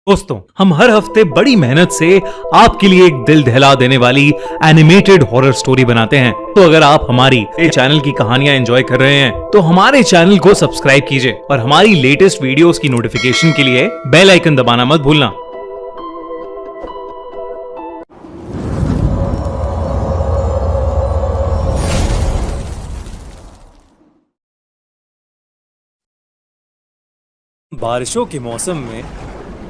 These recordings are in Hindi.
दोस्तों, हम हर हफ्ते बड़ी मेहनत से आपके लिए एक दिल दहला देने वाली एनिमेटेड हॉरर स्टोरी बनाते हैं। तो अगर आप हमारी चैनल की कहानियां एंजॉय कर रहे हैं तो हमारे चैनल को सब्सक्राइब कीजिए और हमारी लेटेस्ट वीडियोस की नोटिफिकेशन के लिए बेल आइकन दबाना मत भूलना। बारिशों के मौसम में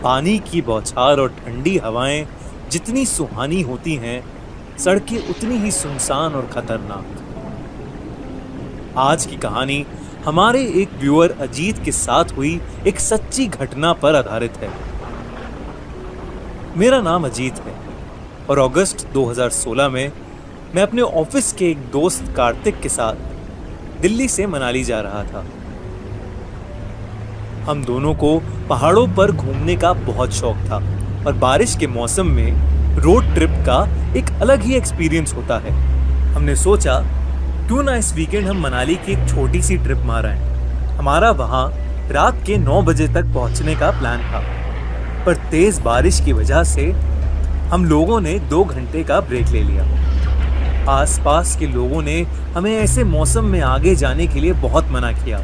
पानी की बौछार और ठंडी हवाएं जितनी सुहानी होती हैं, सड़कें उतनी ही सुनसान और खतरनाक। आज की कहानी हमारे एक व्यूअर अजीत के साथ हुई एक सच्ची घटना पर आधारित है। मेरा नाम अजीत है और अगस्त 2016 में मैं अपने ऑफिस के एक दोस्त कार्तिक के साथ दिल्ली से मनाली जा रहा था। हम दोनों को पहाड़ों पर घूमने का बहुत शौक था और बारिश के मौसम में रोड ट्रिप का एक अलग ही एक्सपीरियंस होता है। हमने सोचा क्यों ना इस वीकेंड हम मनाली की एक छोटी सी ट्रिप मारें। हमारा वहां रात के 9 बजे तक पहुंचने का प्लान था, पर तेज बारिश की वजह से हम लोगों ने 2 घंटे का ब्रेक ले लिया। आसपास के लोगों ने हमें ऐसे मौसम में आगे जाने के लिए बहुत मना किया,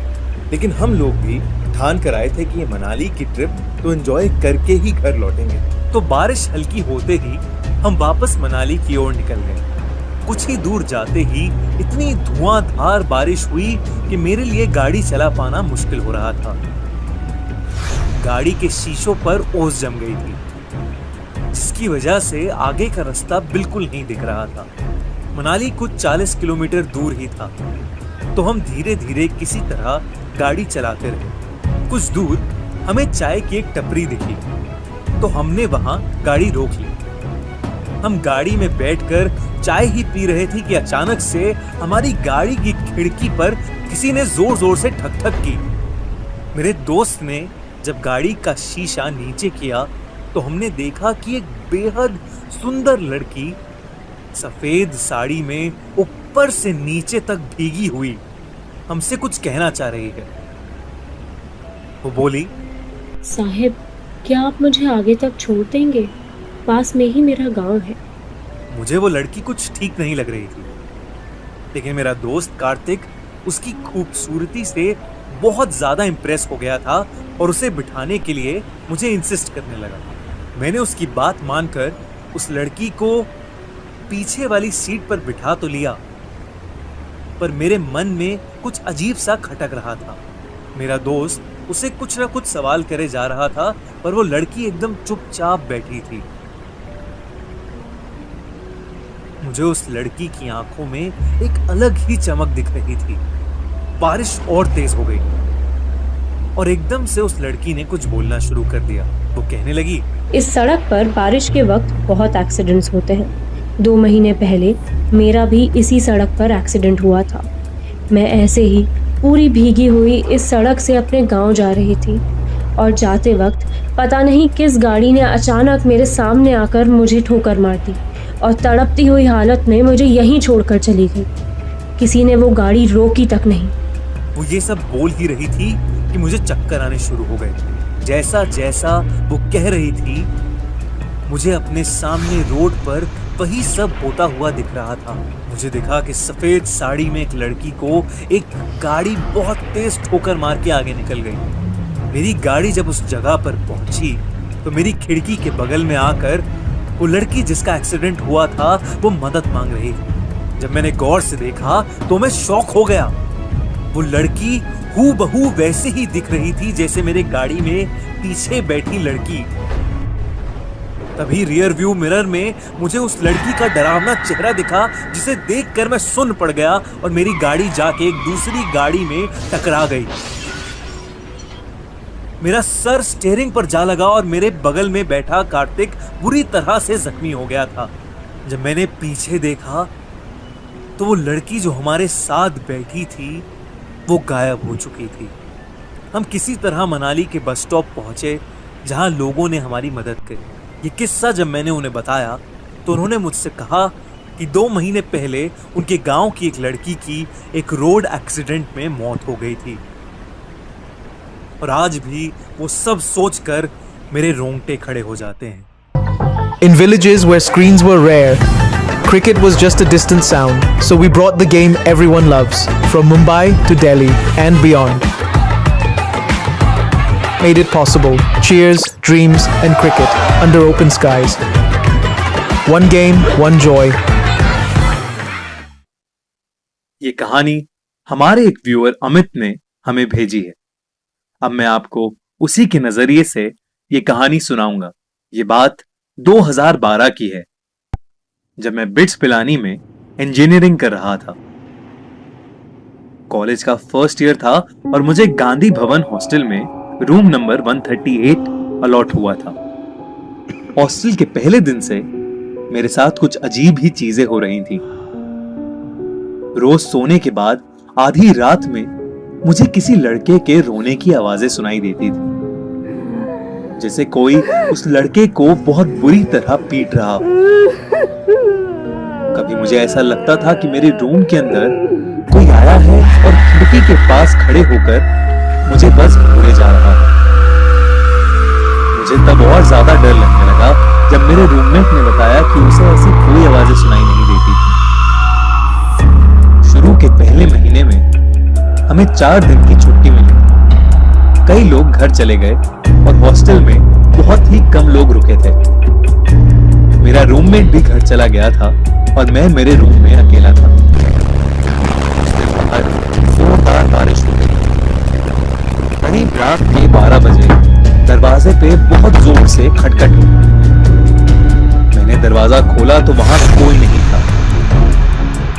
लेकिन हम लोग भी ठान कर आए थे कि ये मनाली की ट्रिप तो एंजॉय करके ही घर लौटेंगे। तो बारिश हल्की होते ही हम वापस मनाली की ओर निकल गए। कुछ ही दूर जाते ही इतनी धुआंधार बारिश हुई कि मेरे लिए गाड़ी चला पाना मुश्किल हो रहा था। गाड़ी के शीशों पर ओस जम गई थी, जिसकी वजह से आगे का रास्ता बिल्कुल नहीं दिख रहा था। मनाली कुछ 40 किलोमीटर दूर ही था, तो हम धीरे धीरे किसी तरह गाड़ी चलाते रहे। कुछ दूर हमें चाय की एक टपरी दिखी, तो हमने वहां गाड़ी रोक ली। हम गाड़ी में बैठकर चाय ही पी रहे थे कि अचानक से हमारी गाड़ी की खिड़की पर किसी ने जोर जोर से ठक ठक की। मेरे दोस्त ने जब गाड़ी का शीशा नीचे किया तो हमने देखा कि एक बेहद सुंदर लड़की सफेद साड़ी में ऊपर से नीचे तक भीगी हुई हमसे कुछ कहना चाह रही है। वो बोली, साहिब, क्या आप मुझे आगे तक छोड़ देंगे? पास में ही मेरा गांव है। मुझे वो लड़की कुछ ठीक नहीं लग रही थी, लेकिन मेरा दोस्त कार्तिक उसकी खूबसूरती से बहुत ज्यादा इंप्रेस हो गया था और उसे बिठाने के लिए मुझे इंसिस्ट करने लगा। मैंने उसकी बात मानकर उस लड़की को पीछे वाली सीट पर बिठा तो लिया, पर मेरे मन में कुछ अजीब सा खटक रहा था। मेरा दोस्त उसे कुछ ना कुछ सवाल करे जा रहा था, पर वो लड़की एकदम चुपचाप बैठी थी। मुझे उस लड़की की आंखों में एक अलग ही चमक दिख रही थी। बारिश और तेज हो गई और एकदम से उस लड़की ने कुछ बोलना शुरू कर दिया। वो कहने लगी, इस सड़क पर बारिश के वक्त बहुत एक्सीडेंट्स होते हैं। 2 महीने पहले मेरा भी इसी सड़क पर एक्सीडेंट हुआ था। मैं ऐसे ही पूरी भीगी हुई इस सड़क से अपने गांव जा रही थी और जाते वक्त पता नहीं किस गाड़ी ने अचानक मेरे सामने आकर मुझे ठोकर मार दी और तड़पती हुई हालत में मुझे यहीं छोड़कर चली गई। किसी ने वो गाड़ी रोकी तक नहीं। वो ये सब बोल ही रही थी कि मुझे चक्कर आने शुरू हो गए। जैसा जैसा वो कह रही थी, मुझे अपने सामने रोड पर वही सब होता हुआ दिख रहा था। मुझे दिखा कि सफेद साड़ी में एक लड़की को एक गाड़ी बहुत तेज ठोकर मार के आगे निकल गई। मेरी गाड़ी जब उस जगह पर पहुंची तो मेरी खिड़की के बगल में आकर वो लड़की जिसका एक्सीडेंट हुआ था वो मदद मांग रही थी। जब मैंने गौर से देखा तो मैं शॉक हो गया। वो लड़की हूबहू वैसे ही दिख रही थी जैसे मेरे गाड़ी में पीछे बैठी लड़की। तभी रियर व्यू मिरर में मुझे उस लड़की का डरावना चेहरा दिखा, जिसे देखकर मैं सुन्न पड़ गया और मेरी गाड़ी जाके एक दूसरी गाड़ी में टकरा गई। मेरा सर स्टीयरिंग पर जा लगा और मेरे बगल में बैठा कार्तिक बुरी तरह से जख्मी हो गया था। जब मैंने पीछे देखा तो वो लड़की जो हमारे साथ बैठी थी वो गायब हो चुकी थी। हम किसी तरह मनाली के बस स्टॉप पहुंचे, जहां लोगों ने हमारी मदद करी। ये किस्सा जब मैंने उन्हें बताया तो उन्होंने मुझसे कहा कि 2 महीने पहले उनके गांव की एक लड़की की एक रोड एक्सीडेंट में मौत हो गई थी और आज भी वो सब सोचकर मेरे रोंगटे खड़े हो जाते हैं। In villages where screens were rare, cricket was just a distant sound, so we brought the game everyone loves, from Mumbai to Delhi and beyond. Made it possible. Cheers, dreams, and cricket under open skies. One game, one joy. ये कहानी हमारे एक व्यूअर अमित ने हमें भेजी है। अब मैं आपको उसी के नजरिए से ये कहानी सुनाऊंगा। ये बात 2012 की है, जब मैं बिट्स पिलानी में इंजीनियरिंग कर रहा था। कॉलेज का फर्स्ट ईयर था और मुझे गांधी भवन हॉस्टल में रूम नंबर 138 अलॉट हुआ था। हॉस्टल के पहले दिन से मेरे साथ कुछ अजीब ही चीजें हो रही थी। रोज सोने के बाद आधी रात में मुझे किसी लड़के के रोने की आवाजें सुनाई देती थी, जैसे कोई उस लड़के को बहुत बुरी तरह पीट रहा हो। कभी मुझे ऐसा लगता था कि मेरे रूम के अंदर कोई आया है और खिड़की के पास खड़े होकर मुझे बस घूरे जा रहा है। मुझे तब और ज्यादा डर लगने लगा जब मेरे रूममेट ने बताया कि उसे ऐसी कोई आवाजें सुनाई नहीं देती थी। शुरू के पहले महीने में हमें 4 दिन की छुट्टी मिली। कई लोग घर चले गए और हॉस्टल में बहुत ही कम लोग रुके थे। मेरा रूममेट भी घर चला गया था और मैं मेरे रूम में अकेला था। बाहर जोरदार बारिश हो गई। करीब रात के 12 बजे दरवाजे पे बहुत जोर से खटखट हुई। मैंने दरवाजा खोला तो वहां कोई नहीं था,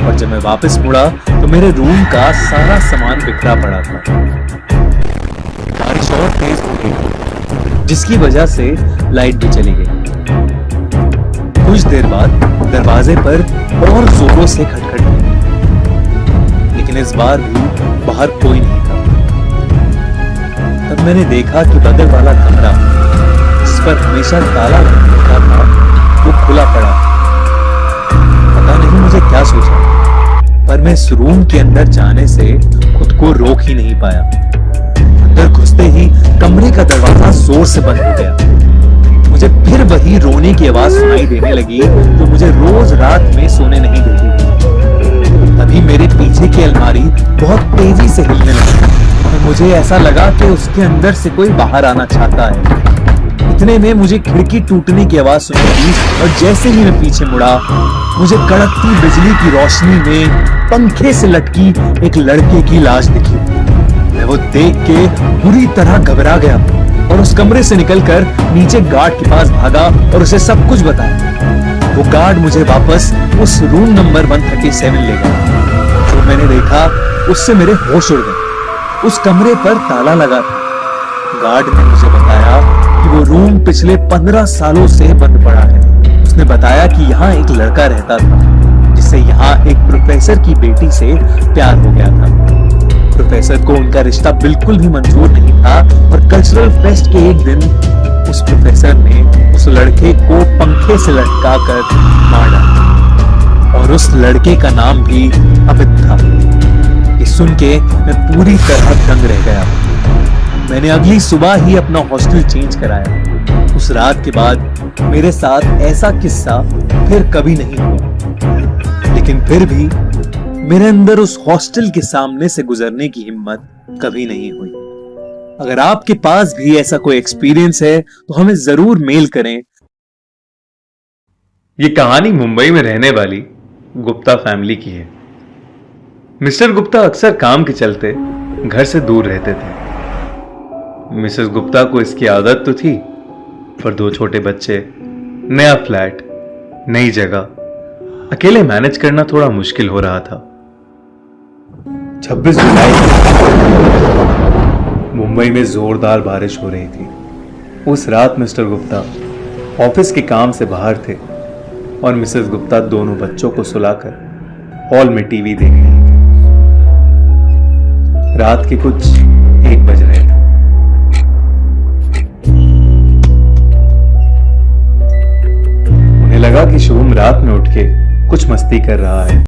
और जब मैं वापस मुड़ा तो मेरे रूम का सारा सामान बिखरा पड़ा था। बारिश और तेज हो गई, जिसकी वजह से लाइट भी चली गई। कुछ देर बाद दरवाजे पर और जोरों से खटखट हुई, लेकिन इस बार भी बाहर कोई नहीं था। तब मैंने देखा कि बगल वाला कमरा, जिस पर हमेशा ताला लगा था, वो खुला पड़ा। पता नहीं मुझे क्या सोचा, पर मैं इस रूम के अंदर जाने से खुद को रोक ही नहीं पाया। अंदर घुसते ही कमरे का दरवाजा जोर से बंद हो गया। मुझे फिर वही रोने की आवाज सुनाई देने लगी जो मुझे रोज रात में सोने नहीं देती थी। तभी मेरे पीछे की अलमारी बहुत तेजी से हिलने लगी और मुझे ऐसा लगा कि उसके अंदर से कोई बाहर आना चाहता है। इतने में मुझे खिड़की टूटने की आवाज सुनाई दी और जैसे ही मैं पीछे मुड़ा, मुझे कड़कती बिजली की रोशनी में पंखे से लटकी एक लड़के की लाश दिखी। मैं वो देख के बुरी तरह घबरा गया और उस कमरे से निकलकर नीचे गार्ड के पास भागा और उसे सब कुछ बताया। वो गार्ड मुझे वापस उस रूम नंबर 137 ले गया। जो मैंने देखा उससे मेरे होश उड़ गए। उस कमरे पर ताला लगा था। गार्ड ने मुझे बताया कि वो रूम पिछले 15 सालों से बंद पड़ा है। उसने बताया कि यहाँ एक लड़का रहता था, जिससे यहाँ एक प्रोफेसर की बेटी से प्यार हो गया था। प्रोफेसर को उनका रिश्ता बिल्कुल भी मंजूर नहीं था और कल्चरल फेस्ट के एक दिन उस प्रोफेसर ने उस लड़के को पंखे से लटकाकर मार डाला, और उस लड़के का नाम भी अमित था। ये सुन के मैं पूरी तरह दंग रह गया। मैंने अगली सुबह ही अपना हॉस्टल चेंज कराया। उस रात के बाद मेरे साथ ऐसा किस्सा फिर कभी नहीं हुआ, लेकिन फिर भी मेरे अंदर उस हॉस्टल के सामने से गुजरने की हिम्मत कभी नहीं हुई। अगर आपके पास भी ऐसा कोई एक्सपीरियंस है तो हमें जरूर मेल करें। ये कहानी मुंबई में रहने वाली गुप्ता फैमिली की है। मिस्टर गुप्ता अक्सर काम के चलते घर से दूर रहते थे। मिसेस गुप्ता को इसकी आदत तो थी, पर 2 छोटे बच्चे, नया फ्लैट, नई जगह, अकेले मैनेज करना थोड़ा मुश्किल हो रहा था। 26 जुलाई मुंबई में जोरदार बारिश हो रही थी। उस रात मिस्टर गुप्ता ऑफिस के काम से बाहर थे और मिसेस गुप्ता दोनों बच्चों को सुलाकर हॉल में टीवी देख रही थी। रात के कुछ 1 बज रहे थे। उन्हें लगा कि शुभम रात में उठ के कुछ मस्ती कर रहा है।